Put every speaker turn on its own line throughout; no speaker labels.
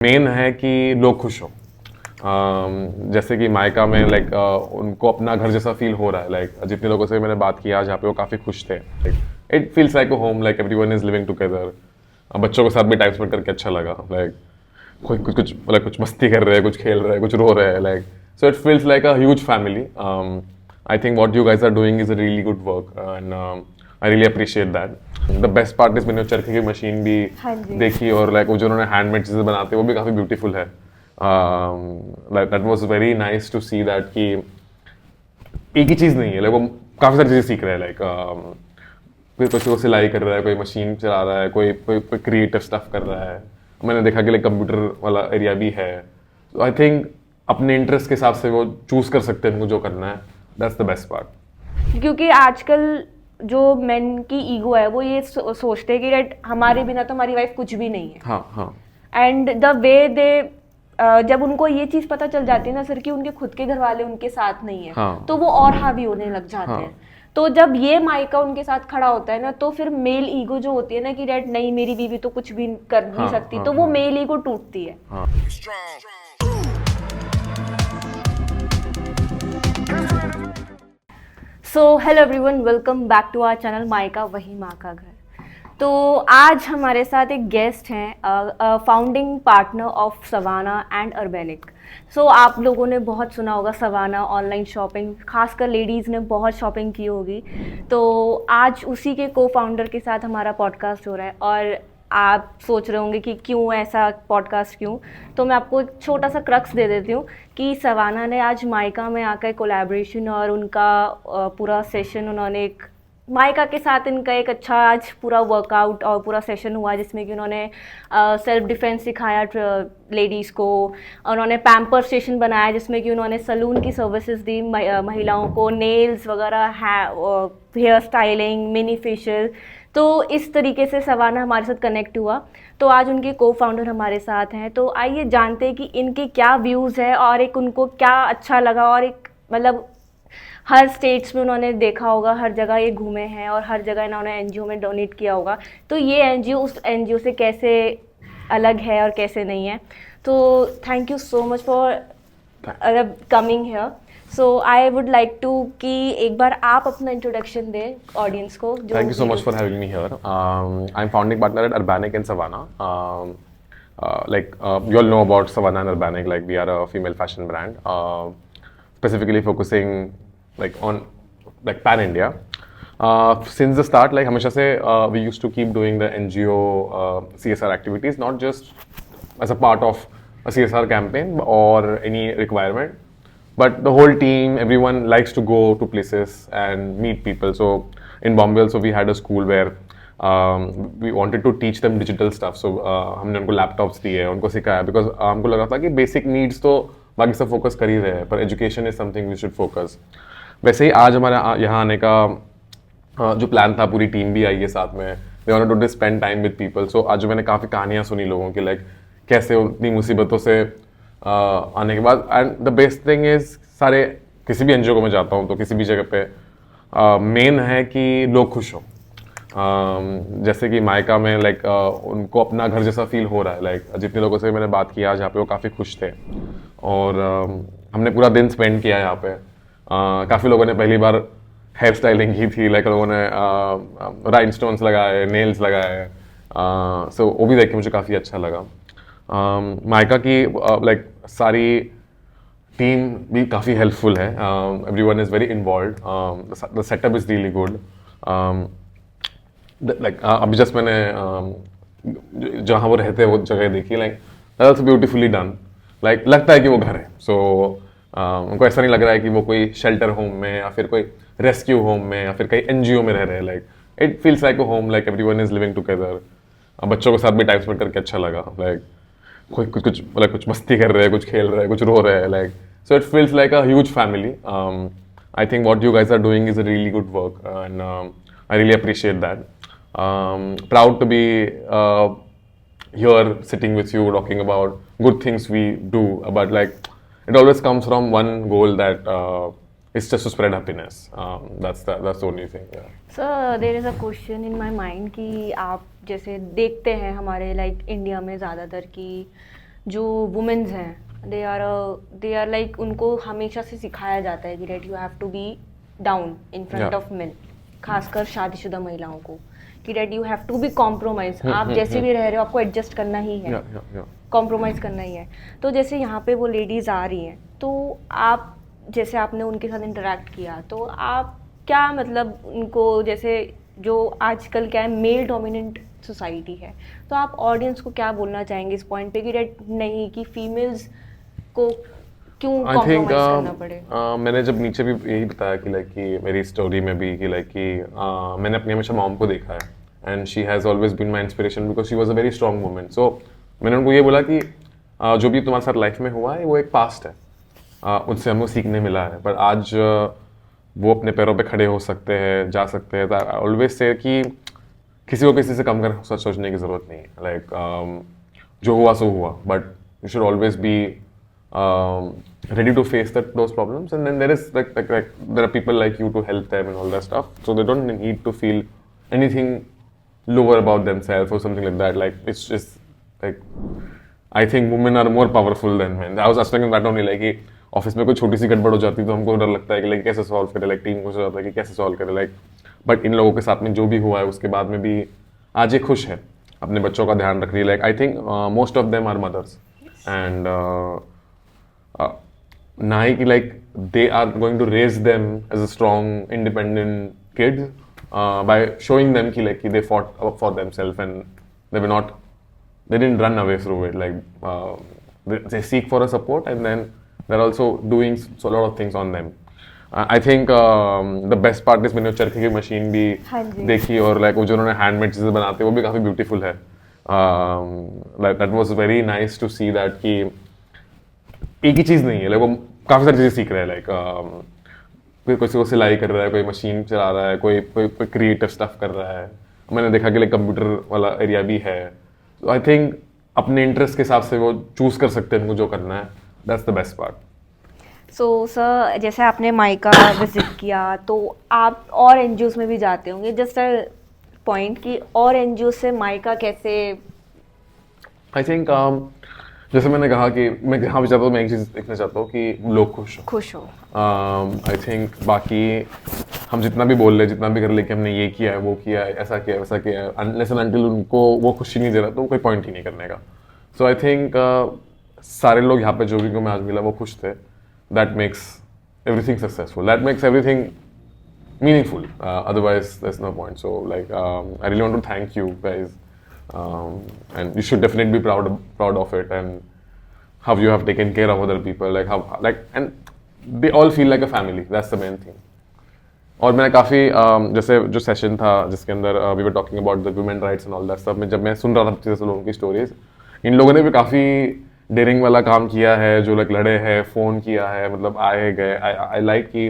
Main है कि लोग खुश हो। जैसे कि मायका में लाइक उनको अपना घर जैसा फील हो रहा है। लाइक जितने लोगों से मैंने बात किया जहाँ पे वो काफ़ी खुश थे। It feels like a home, like everyone is living together. बच्चों के साथ भी टाइम स्पेंड करके अच्छा लगा। लाइक कोई कुछ कुछ मतलब कुछ मस्ती कर रहे हैं, कुछ खेल रहे हैं, कुछ रो रहे हैं। Like so it feels like a huge family. I think what you guys are doing is a really good work and I really appreciate that. The best part is मैंने चरखे की मशीन भी
हाँ जी।
देखी और लाइक वो जो उन्होंने हैंडमेड चीज़ें बनाते हैं वो भी काफ़ी ब्यूटीफुल है। That was very nice to see that कि एक ही चीज़ नहीं है, लाइक वो काफ़ी सारी चीज़ें सीख रहे हैं। लाइक कोई किसी को सिलाई कर रहा है, कोई मशीन चला रहा है, कोई कोई कोई क्रिएटिव स्टफ कर रहा है। मैंने देखा कि लाइक कंप्यूटर वाला एरिया भी है। तो आई थिंक अपने इंटरेस्ट के हिसाब से वो चूज कर सकते हैं उनको जो करना है। That's the best part.
क्योंकि आजकल जो मेन की ईगो है वो ये सोचते हैं कि राइट हमारे बिना तो हमारी वाइफ कुछ भी नहीं है।
हाँ हाँ
एंड द वे दे जब उनको ये चीज पता चल जाती है ना सर कि उनके खुद के घर वाले उनके साथ नहीं है,
हाँ।
तो वो और हावी होने लग जाते
हाँ।
हैं। तो जब ये मायका उनके साथ खड़ा होता है ना, तो फिर मेल ईगो जो होती है ना कि राइट नहीं मेरी बीवी तो कुछ भी कर नहीं
हाँ,
सकती,
हाँ,
तो वो
हाँ।
मेल ईगो टूटती है।
हाँ।
So hello everyone, welcome back to our channel मायका वही माँ का घर। तो आज हमारे साथ एक गेस्ट हैं, founding partner of Savana and Urbanic. So आप लोगों ने बहुत सुना होगा सवाना ऑनलाइन शॉपिंग, खासकर लेडीज़ ने बहुत शॉपिंग की होगी। तो आज उसी के को फाउंडर के साथ हमारा पॉडकास्ट हो रहा है। और आप सोच रहे होंगे कि क्यों ऐसा पॉडकास्ट क्यों, तो मैं आपको एक छोटा सा क्रक्स दे देती हूँ कि सवाना ने आज मायका में आकर कोलैबोरेशन और उनका पूरा सेशन, उन्होंने एक मायका के साथ इनका एक अच्छा आज पूरा वर्कआउट और पूरा सेशन हुआ जिसमें कि उन्होंने सेल्फ डिफेंस सिखाया लेडीज़ को। उन्होंने पैम्पर स्टेशन बनाया जिसमें कि उन्होंने सलून की सर्विसेज दी महिलाओं को, नेल्स वगैरह, हेयर स्टाइलिंग, मिनी फेशियल। तो इस तरीके से सवाना हमारे साथ कनेक्ट हुआ। तो आज उनके को फाउंडर हमारे साथ हैं। तो आइए जानते हैं कि इनके क्या व्यूज़ है और एक उनको क्या अच्छा लगा। और एक मतलब हर स्टेट्स में उन्होंने देखा होगा, हर जगह ये घूमे हैं और हर जगह इन्होंने एनजीओ में डोनेट किया होगा। तो ये एनजीओ उस एनजीओ से कैसे अलग है और कैसे नहीं है। तो thank you so much for coming here. So I would like to कि एक बार आप अपना इंट्रोडक्शन दें ऑडियंस को।
Thank you so much for having me here. I'm founding partner at Urbanic in Savannah. You all know about Savannah and Urbanic. Like we are a female fashion brand, specifically focusing like on like pan India. Since the start, like हमेशा से we used to keep doing the NGO CSR activities, not just as a part of a CSR campaign or any requirement. But the whole team, everyone likes to go to places and meet people. So in Bombay also we had a school where we wanted to teach them digital stuff. So हमने उनको laptops दिए, उनको सिखाया because हमको लगा था कि basic needs तो बाकी सब focus कर ही रहे हैं, पर education is something we should focus. वैसे ही आज हमारे यहाँ आने का जो प्लान था, पूरी टीम भी आई है साथ में। They wanted to spend time with people. So आज मैंने काफ़ी कहानियाँ सुनी लोगों की, लाइक कैसे उतनी मुसीबतों से आने के बाद। And the best thing is, सारे किसी भी एनजीओ को मैं जाता हूँ तो किसी भी जगह पे मेन है कि लोग खुश हो। जैसे कि मायका में लाइक उनको अपना घर जैसा फील हो रहा है। लाइक जितने लोगों से मैंने बात किया जहाँ पे वो काफ़ी खुश थे और हमने पूरा दिन स्पेंड किया यहाँ पे। काफ़ी लोगों ने पहली बार हेयर स्टाइलिंग की थी, लाइक लोगों ने राइनस्टोन्स लगाए, नेल्स लगाए। सो वो भी देख के मुझे काफ़ी अच्छा लगा। मायका की लाइक सारी टीम भी काफ़ी हेल्पफुल है। Everyone is very involved, the setup is really good. Like अभी जस्ट मैंने जहाँ वो रहते हैं वो जगह देखी, like that's beautifully done. Like लगता है कि वो घर है। सो उनको ऐसा नहीं लग रहा है कि वो कोई शेल्टर होम में या फिर कोई रेस्क्यू होम में या फिर कहीं एनजीओ में रह रहे हैं। Like it feels like a home, like everyone is living together. बच्चों के साथ भी टाइम स्पेंड करके अच्छा लगा। लाइक कोई कुछ मतलब कुछ मस्ती कर रहे हैं, कुछ खेल रहे हैं, कुछ रो रहे हैं। Like so it feels like a huge family. I think what you guys are doing is a really good work and I really appreciate that. Proud to be here sitting with you talking about good things we do, but like it always comes from one goal that it's just to spread happiness. That's the only thing. Yeah.
So there is a question in my mind कि आप जैसे देखते हैं हमारे like India में ज़्यादातर कि जो वुमेन्स हैं दे आर लाइक उनको हमेशा से सिखाया जाता है कि that you have to be down in front of men, खासकर शादीशुदा महिलाओं को, कि that you have to be compromise, आप जैसे भी रह रहे हो आपको एडजस्ट करना ही है, कॉम्प्रोमाइज करना ही है। तो जैसे यहाँ पे वो लेडीज़ आ रही हैं, तो आप जैसे आपने उनके साथ इंटरेक्ट किया, तो आप क्या मतलब उनको, जैसे जो आजकल क्या है मेल डोमिनेंट सोसाइटी है, तो आप ऑडियंस को क्या बोलना चाहेंगे इस पॉइंट पे कि डेट नहीं कि फीमेल्स को क्यों कॉम्प्रोमाइज करना पड़े?
मैंने जब नीचे भी यही बताया कि लाइक कि मेरी स्टोरी में भी कि लाइक कि मैंने अपनी हमेशा मॉम को देखा है and she has always been my inspiration because she was a very strong woman. So मैंने उनको ये बोला कि जो भी तुम्हारे साथ लाइफ में हुआ है वो एक पास्ट है, उससे हमको सीखने मिला है, पर आज वो अपने पैरों पे खड़े हो सकते हैं, जा सकते हैं। ऑलवेज से कि किसी को किसी से कम कर सोचने की ज़रूरत नहीं है। लाइक जो हुआ सो हुआ, but you should always be ready to face those problems, and then there is like there are people like you to help them and all that stuff, so they don't need to feel anything lower about themselves or something like that. Like it's just like I think women are more powerful than men. I was asking that only, like office में कोई छोटी सी गड़बड़ हो जाती है तो हमको डर लगता है कि लाइक कैसे सॉल्व करें, लाइक टीम को जाता है कि कैसे सॉल्व करें, लाइक बट इन लोगों के साथ में जो भी हुआ है उसके बाद में भी आज ये खुश है, अपने बच्चों का ध्यान रख रही है। Like I think most of them are mothers and ना ही कि like they are going to raise them as a strong independent kids by showing them कि like they fought for themselves and they were not, they didn't run away through it. Like they seek for a support, and then they're also doing so a lot of things on them. I think the best part is मैंने चरखे की machine भी देखी और like वो जो उन्होंने handmade चीज़ें बनाते हैं वो भी काफ़ी ब्यूटीफुल है। Like that was very nice to see that कि एक ही चीज़ नहीं है, like वो काफ़ी सारी चीज़ें सीख रहे हैं। Like कोई को सिलाई कर रहा है, कोई मशीन चला रहा है, कोई क्रिएटिव स्टफ कर रहा है। मैंने देखा कि लाइक कंप्यूटर वाला एरिया भी है। आई थिंक अपने इंटरेस्ट के हिसाब से वो चूज कर सकते हैं उनको जो करना है। That's the best part.
So sir जैसे आपने माइका विजिट किया तो आप और एनजीओस में भी जाते होंगे, जस्ट अ पॉइंट कि और एनजीओ से माइका कैसे?
आई थिंक जैसे मैंने कहा कि मैं यहाँ भी चाहता हूँ, मैं एक चीज़ देखना चाहता हूँ कि लोग खुश हो। आई थिंक बाकी हम जितना भी बोल रहे, जितना भी कर ले कि हमने ये किया है, वो किया है, ऐसा किया है, वैसा किया है, अनलेस एंड अनटिल उनको वो खुशी नहीं दे रहा तो कोई पॉइंट ही नहीं करने का। सो आई थिंक सारे लोग यहाँ पे जो भी को मैं आज मिला वो खुश थे। That makes everything successful, that makes everything meaningful, otherwise there is no point. So like I really want to thank you guys, and you should definitely be proud of it and how you have taken care of other people, like how like and they all feel like a family. That's the main thing. और मैंने काफ़ी जैसे जो session था जिसके अंदर we were talking about the women rights and all that stuff में जब मैं सुन रहा था जैसे लोगों की स्टोरीज, इन लोगों ने भी काफ़ी डेयरिंग वाला काम किया है, जो लाइक लड़े हैं, फ़ोन किया है, मतलब आए गए। आई लाइक कि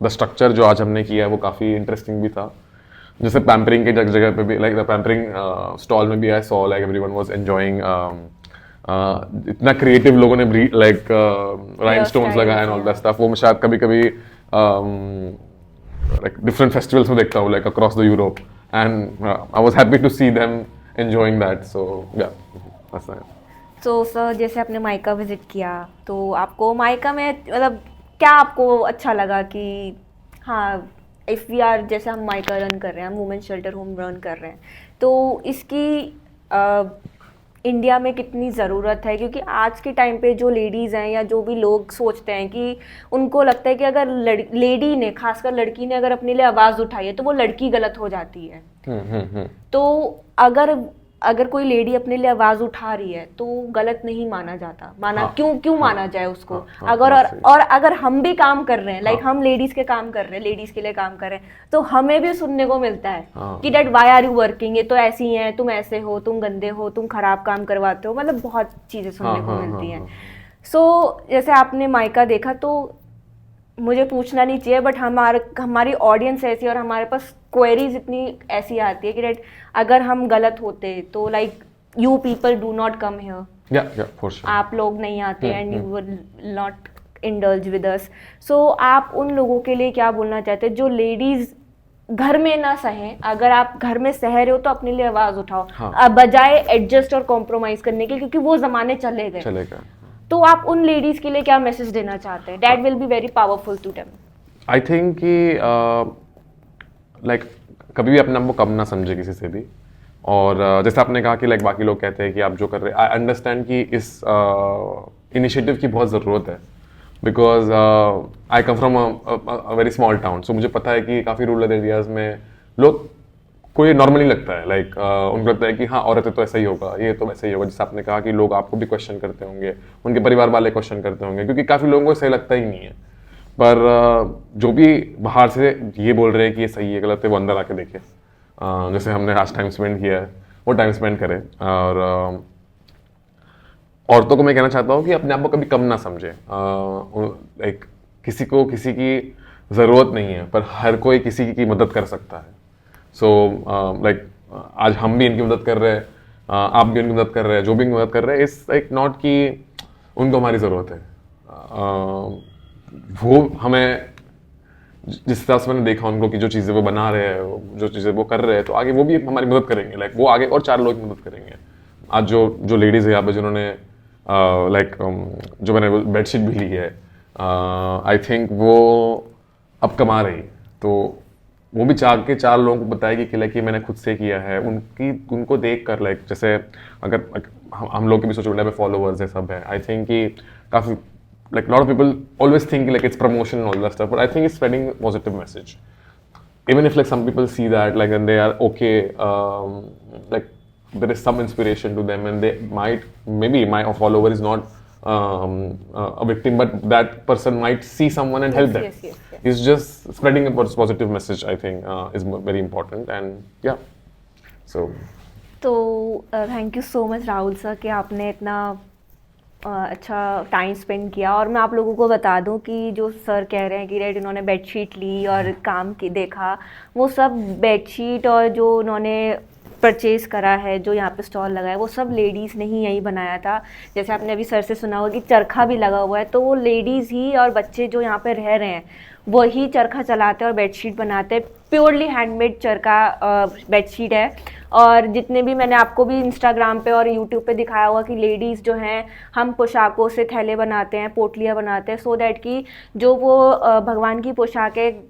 द स्ट्रक्चर जो आज हमने किया है वो काफ़ी इंटरेस्टिंग भी था। जैसे पैम्परिंग के जगह पे भी लाइक द पैम्परिंग स्टॉल में भी I saw like everyone was enjoying, इतना क्रिएटिव लोगों ने लाइक राइनस्टोन्स लगाए एंड ऑल दैट स्टफ। वो मैं शायद कभी कभी like different festivals में देखता हूँ like across the Europe, and I was happy to see them enjoying that. So yeah, that's nice.
So sir जैसे आपने माइका विजिट किया तो आपको माइका में मतलब क्या आपको अच्छा लगा कि हाँ इफ़ वी आर, जैसे हम माइका रन कर रहे हैं, हम वुमेन शेल्टर होम रन कर रहे हैं, तो इसकी इंडिया में कितनी ज़रूरत है? क्योंकि आज के टाइम पे जो लेडीज़ हैं या जो भी लोग सोचते हैं कि उनको लगता है कि अगर लेडी ने, खासकर लड़की ने अगर अपने लिए आवाज़ उठाई है तो वो लड़की गलत हो जाती है। तो अगर कोई लेडी अपने लिए आवाज़ उठा रही है तो गलत नहीं माना जाता, क्यों माना जाए उसको? अगर हम भी काम कर रहे हैं, लाइक हम लेडीज़ के काम कर रहे हैं, लेडीज़ के लिए काम कर रहे हैं, तो हमें भी सुनने को मिलता है कि that why are you working, ये तो ऐसी हैं, तुम ऐसे हो, तुम गंदे हो, तुम खराब काम करवाते हो, मतलब बहुत चीज़ें सुनने को मिलती हैं। सो जैसे आपने माइका देखा तो मुझे पूछना नहीं चाहिए, बट हमारी ऑडियंस ऐसी और हमारे पास क्वेरीज इतनी ऐसी आती है कि डेट अगर हम गलत होते तो like you people do not come here, आप लोग नहीं आते and you will not indulge with us. So आप उन लोगों के लिए क्या बोलना चाहते हैं जो लेडीज घर में ना सहें, अगर आप घर में सह रहे हो तो अपने लिए आवाज उठाओ,
हाँ।
बजाय एडजस्ट और कॉम्प्रोमाइज करने के, क्योंकि वो जमाने चले गए।
चलेगा।
तो आप उन लेडीज के लिए क्या मैसेज देना चाहते हैं? That will be very powerful to them.
I think कि लाइक कभी भी अपने आप को कम ना समझे किसी से भी। और जैसे आपने कहा कि लाइक बाकी लोग कहते हैं कि आप जो कर रहे हैं, आई अंडरस्टैंड कि इस इनिशिएटिव की बहुत ज़रूरत है, because I come from a very small town. So मुझे पता है कि काफ़ी रूरल एरियाज में लोग को ये नॉर्मली लगता है, लाइक उनको लगता है कि हाँ औरतें तो ऐसा ही होगा, ये तो वैसे ही होगा। जैसे आपने कहा कि लोग आपको भी क्वेश्चन करते होंगे, उनके परिवार वाले क्वेश्चन करते होंगे, क्योंकि काफ़ी लोगों को सही लगता ही नहीं है। पर जो भी बाहर से ये बोल रहे हैं कि ये सही है गलत है, वो अंदर आके देखे। जैसे हमने आज टाइम स्पेंड किया है, वो टाइम स्पेंड करें। और औरतों को मैं कहना चाहता हूँ कि अपने आप को कभी कम ना समझे। लाइक किसी को किसी की ज़रूरत नहीं है, पर हर कोई किसी की मदद कर सकता है। सो लाइक आज हम भी इनकी मदद कर रहे हैं, आप भी उनकी मदद कर रहे हैं, जो भी इनकी मदद कर रहे हैं, इस लाइक नॉट कि उनको हमारी ज़रूरत है। वो हमें जिस हिसाब से मैंने देखा उनको कि जो चीज़ें वो बना रहे हैं, जो चीज़ें वो कर रहे हैं, तो आगे वो भी हमारी मदद करेंगे। लाइक वो आगे और 4 लोग की मदद करेंगे। आज जो लेडीज़ है यहाँ पे जिन्होंने लाइक जो मैंने बेडशीट भी ली है, आई थिंक वो अब कमा रही, तो वो भी चाह के 4 लोगों को बताएगी कि लाइक ये मैंने खुद से किया है। उनको देख कर लाइक जैसे अगर हम लोग के भी सोशल मीडिया पे फॉलोअर्स है, सब है, आई थिंक कि काफ़ी like a lot of people always think like it's promotion and all that stuff, but I think it's spreading a positive message. Even if like some people see that like and they are okay, like there is some inspiration to them, and they maybe my follower is not a victim, but that person might see someone and help them.
Yes.
It's just spreading a positive message, I think, is very important. And yeah, so
तो thank you so much Rahul sir कि आपने इतना अच्छा time spend किया। और मैं आप लोगों को बता दूं कि जो सर कह रहे हैं कि राइट इन्होंने बेडशीट ली और काम की देखा, वो सब बेडशीट और जो उन्होंने परचेज करा है, जो यहाँ पे स्टॉल लगा है, वो सब लेडीज़ ने ही यही बनाया था। जैसे आपने अभी सर से सुना होगा कि चरखा भी लगा हुआ है, तो वो लेडीज़ ही और बच्चे जो यहाँ पे रह रहे हैं वही चरखा चलाते हैं और बेडशीट बनाते हैं। प्योरली हैंडमेड चरखा बेडशीट है। और जितने भी मैंने आपको भी इंस्टाग्राम पे और यूट्यूब पे दिखाया हुआ कि लेडीज़ जो हैं, हम पोशाकों से थैले बनाते हैं, पोटलियाँ बनाते हैं, सो दैट कि जो वो भगवान की पोशाकें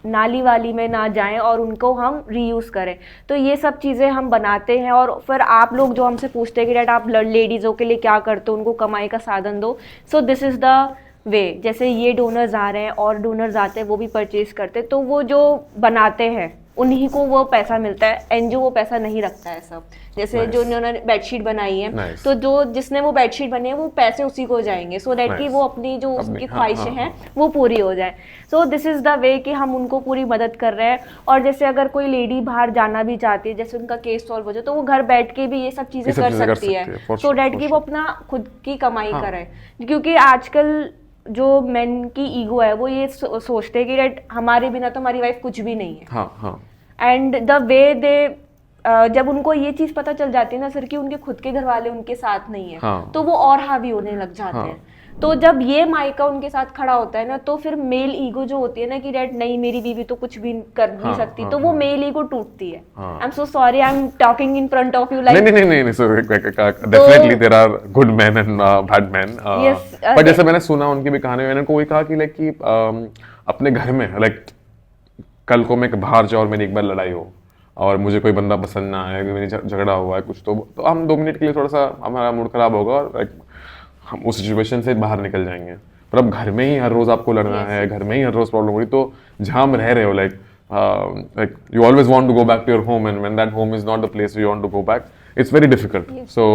नाली वाली में ना जाएं और उनको हम रीयूज़ करें। तो ये सब चीज़ें हम बनाते हैं। और फिर आप लोग जो हमसे पूछते हैं कि डैड आप लेडीज़ों के लिए क्या करते हो, उनको कमाई का साधन दो, so this is the way. जैसे ये डोनर्स आ रहे हैं और डोनर्स आते हैं, वो भी परचेज करते हैं, तो वो जो बनाते हैं उन्हीं को वो पैसा मिलता है, एनजीओ वो पैसा नहीं रखता है सब। जैसे
Nice.
जो उन्होंने बेडशीट बनाई है,
Nice.
तो जो जिसने वो बेडशीट बनी है वो पैसे उसी को जाएंगे, सो दैट कि
Nice.
वो अपनी जो उसकी
हाँ,
ख्वाहिशें
हाँ,
हैं वो पूरी हो जाए। So this is the way कि हम उनको पूरी मदद कर रहे हैं। और जैसे अगर कोई लेडी बाहर जाना भी चाहती है, जैसे उनका केस सॉल्व हो जाए, तो वो घर बैठ के भी ये सब चीज़ें कर सकती है, सो दैट कि वो अपना खुद की कमाई करे। क्योंकि आजकल जो मेन की ईगो है वो ये सोचते हैं कि डैड हमारे बिना तो हमारी वाइफ कुछ भी नहीं है।
हाँ।
एंड द वे दे जब उनको ये चीज़ पता चल जाती है ना सर कि उनके खुद के घर वाले उनके साथ नहीं है,
हाँ.
तो वो और हावी होने लग जाते हैं। तो जब ये मायका उनके साथ खड़ा होता है ना, तो फिर मेल ईगो जो होती है ना कि डैड नहीं मेरी बीवी तो कुछ भी कर नहीं सकती, तो वो मेल ईगो टूटती है। I am so sorry, I am talking in front of you like
नहीं so definitely there are good man and bad man. But जैसे मैंने सुना उनकी भी कहानी, मैंने कोई कहा कि लाइक कि अपने घर में लाइक कल को मैं बाहर जाऊँ और मेरी एक बार लड़ाई हो और मुझे कोई बंदा पसंद ना आए, मेरी झगड़ा हुआ है कुछ, तो हम 2 मिनट के लिए थोड़ा सा हमारा मूड खराब होगा और लाइक हम उस सिचुएशन से बाहर निकल जाएंगे। पर अब घर में ही हर रोज आपको लड़ना है, घर में ही हर रोज प्रॉब्लम हो रही, तो जहाँ हम रह रहे हो like you always want to go back to your home, and when that home is not the place you want to go back, it's very difficult. So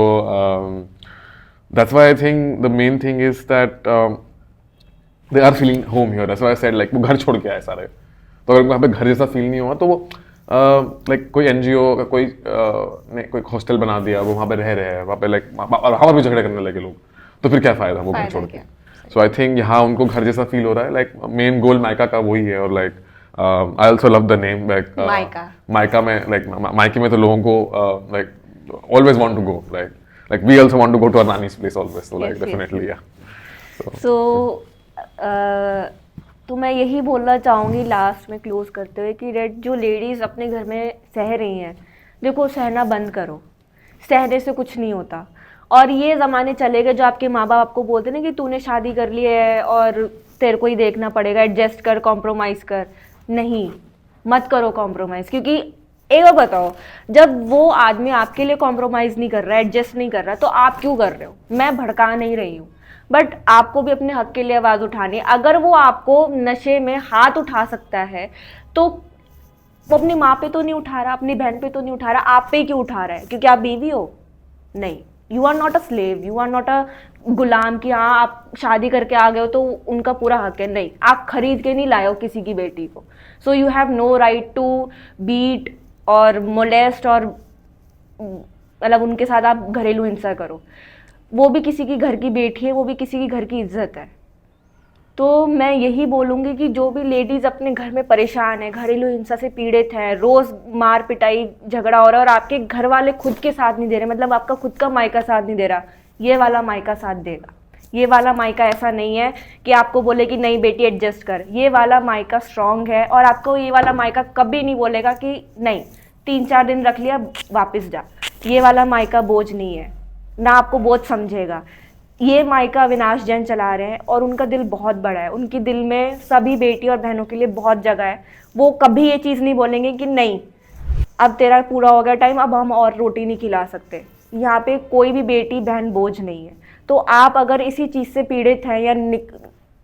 that's why I think the main thing is that they are feeling home here. That's why I said like वो घर छोड़ के आए सारे, तो अगर वहाँ पे घर जैसा फील नहीं हुआ तो वो लाइक कोई एनजीओ का ने कोई हॉस्टल बना दिया, वो वहाँ पे रह रहे हैं, वहाँ पे लाइक वहाँ भी झगड़े करने लगे लोग, तो फिर क्या फायदा वो घर छोड़ के। सो आई थिंक यहाँ उनको घर जैसा फील हो रहा है। लाइक मेन गोल मायका का वही है। और like I also love the name like Mayka में, लाइक मायके में तो लोगों को like always want to go, like we also want to go to our नानीज place always, so like definitely yeah.
So तो मैं यही बोलना चाहूँगी लास्ट में क्लोज करते हुए कि रेड जो लेडीज़ अपने घर में सह रही हैं, देखो सहना बंद करो, सहने से कुछ नहीं होता। और ये ज़माने चले गए जो आपके माँ बाप आपको बोलते हैं ना कि तूने शादी कर ली है और तेरे को ही देखना पड़ेगा, एडजस्ट कर, कॉम्प्रोमाइज़ कर। नहीं, मत करो कॉम्प्रोमाइज़, क्योंकि एक बार बताओ, जब वो आदमी आपके लिए कॉम्प्रोमाइज़ नहीं कर रहा है, एडजस्ट नहीं कर रहा, तो आप क्यों कर रहे हो? मैं भड़का नहीं रही हूँ, बट आपको भी अपने हक के लिए आवाज़ उठानी है। अगर वो आपको नशे में हाथ उठा सकता है तो वो अपनी माँ पे तो नहीं उठा रहा, अपनी बहन पे तो नहीं उठा रहा, आप पे क्यों उठा रहा है? क्योंकि आप बीवी हो? नहीं, you are not a slave, you are not a गुलाम कि हाँ आप शादी करके आ गए हो तो उनका पूरा हक है। नहीं, आप खरीद के नहीं लाए हो किसी की बेटी को। So you have no right to beat और मोलेस्ट और मतलब उनके साथ आप घरेलू हिंसा करो। वो भी किसी की घर की बेटी है, वो भी किसी की घर की इज्जत है। तो मैं यही बोलूँगी कि जो भी लेडीज़ अपने घर में परेशान है, घरेलू हिंसा से पीड़ित है, रोज़ मार पिटाई झगड़ा हो रहा है और आपके घर वाले खुद के साथ नहीं दे रहे, मतलब आपका खुद का मायका साथ नहीं दे रहा, ये वाला मायका साथ देगा। ये वाला मायका ऐसा नहीं है कि आपको बोले कि नहीं बेटी एडजस्ट कर। ये वाला मायका स्ट्रॉन्ग है और आपको ये वाला मायका कभी नहीं बोलेगा कि नहीं 3-4 दिन रख लिया वापस जा। ये वाला मायका बोझ नहीं है, ना आपको बोझ समझेगा। ये मायका अविनाश जैन चला रहे हैं और उनका दिल बहुत बड़ा है, उनकी दिल में सभी बेटी और बहनों के लिए बहुत जगह है। वो कभी ये चीज़ नहीं बोलेंगे कि नहीं अब तेरा पूरा हो गया टाइम, अब हम और रोटी नहीं खिला सकते। यहाँ पे कोई भी बेटी बहन बोझ नहीं है। तो आप अगर इसी चीज़ से पीड़ित हैं या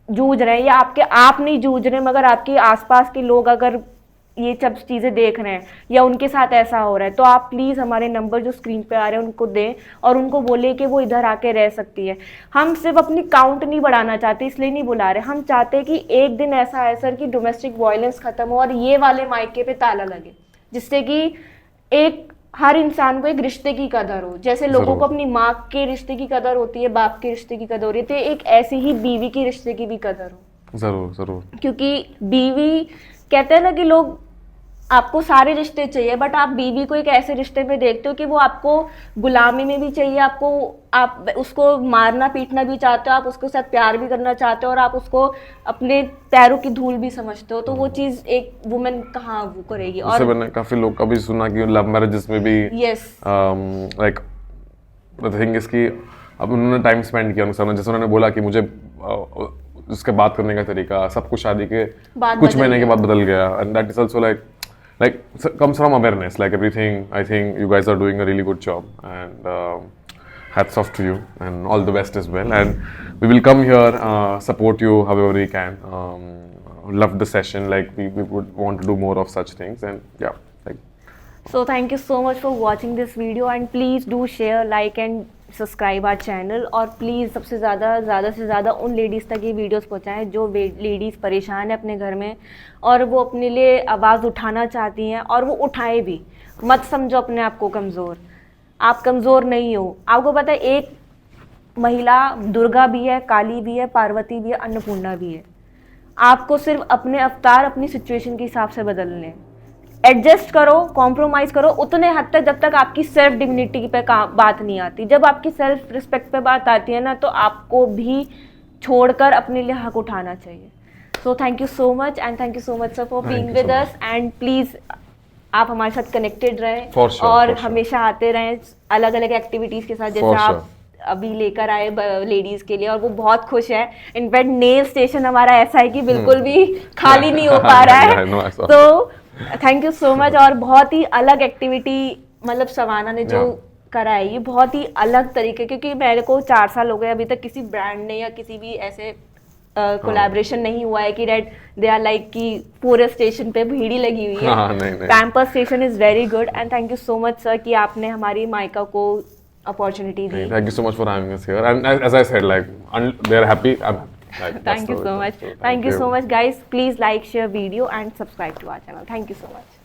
जूझ रहे हैं, या आपके आप नहीं जूझ रहे मगर आपके आसपास के लोग अगर ये सब चीज़ें देख रहे हैं या उनके साथ ऐसा हो रहा है, तो आप प्लीज़ हमारे नंबर जो स्क्रीन पे आ रहे हैं उनको दें और उनको बोले कि वो इधर आके रह सकती है। हम सिर्फ अपनी काउंट नहीं बढ़ाना चाहते, इसलिए नहीं बुला रहे, हम चाहते हैं कि एक दिन ऐसा आए सर कि डोमेस्टिक वायलेंस खत्म हो और ये वाले मायके पे ताला लगे, जिससे कि एक हर इंसान को एक रिश्ते की कदर हो। जैसे लोगों को अपनी माँ के रिश्ते की कदर होती है, बाप के रिश्ते की कदर होती है, तो एक ऐसी ही बीवी के रिश्ते की भी कदर हो।
जरूर जरूर, क्योंकि
बीवी कहते हैं ना कि लोग आपको सारे रिश्ते चाहिए, बट आप बीवी को एक ऐसे रिश्ते में देखते हो कि वो आपको गुलामी में भी चाहिए, आपको आप उसको मारना पीटना भी चाहते हो, आप उसके साथ प्यार भी करना चाहते हो और आप उसको अपने पैरों की धूल भी समझते हो। तो वो चीज़ एक वुमेन कहाँ वो करेगी। और
मैंने काफी लोग का भी सुना कि लव मैरिजेस में भी
yes
like the thing is कि अब उन्होंने टाइम स्पेंड किया उनके साथ, जैसे उन्होंने बोला कि मुझे उसके बात करने का तरीका सब कुछ शादी के कुछ महीने के बाद बदल गया, and that is also like comes from awareness, like everything. I think you guys are doing a really good job, and hats off to you and all the best as well. And we will come here, support you however we can. Love the session, like we would want to do more of such things, and yeah, like.
So thank you so much for watching this video, and please do share, like and subscribe our channel. और please सबसे ज़्यादा से ज़्यादा उन ladies तक ये videos पहुँचाएं जो ladies परेशान है अपने घर में और वो अपने लिए आवाज़ उठाना चाहती हैं और वो उठाएं भी। मत समझो अपने आप को कमज़ोर, आप कमज़ोर नहीं हो। आपको पता है एक महिला दुर्गा भी है, काली भी है, पार्वती भी है, अन्नपूर्णा भी है। आपको सिर्फ अपने अवतार अपनी सिचुएशन के हिसाब से बदलने, एडजस्ट करो, कॉम्प्रोमाइज़ करो उतने हद तक जब तक आपकी सेल्फ डिग्निटी पे बात नहीं आती। जब आपकी सेल्फ रिस्पेक्ट पे बात आती है ना, तो आपको भी छोड़कर अपने लिए हक उठाना चाहिए। So thank you so much, and thank you so much sir for being with us, and please आप हमारे साथ कनेक्टेड रहें और हमेशा आते रहें अलग अलग एक्टिविटीज़ के साथ, जैसे आप अभी लेकर आए लेडीज के लिए, और वो बहुत खुश है। इनफैक्ट नेल स्टेशन हमारा ऐसा है कि बिल्कुल भी खाली नहीं हो पा रहा है। तो थैंक यू सो मच। और बहुत ही अलग एक्टिविटी मतलब सवाना ने जो करा है, ये बहुत ही अलग तरीके, क्योंकि मेरे को 4 साल हो गए अभी तक किसी ब्रांड ने या किसी भी ऐसे कोलैबोरेशन नहीं हुआ है कि रेड दे आर लाइक कि पूरे स्टेशन पे भीड़ ही लगी हुई है। Pampers station is very good, and thank you so much sir कि आपने हमारी माइका को अपॉर्चुनिटी दी।
Thank you so much for having us here, and as I said like they are happy.
Thank you so much. Thank you so much, guys. Please like, share video, and subscribe to our channel. Thank you so much.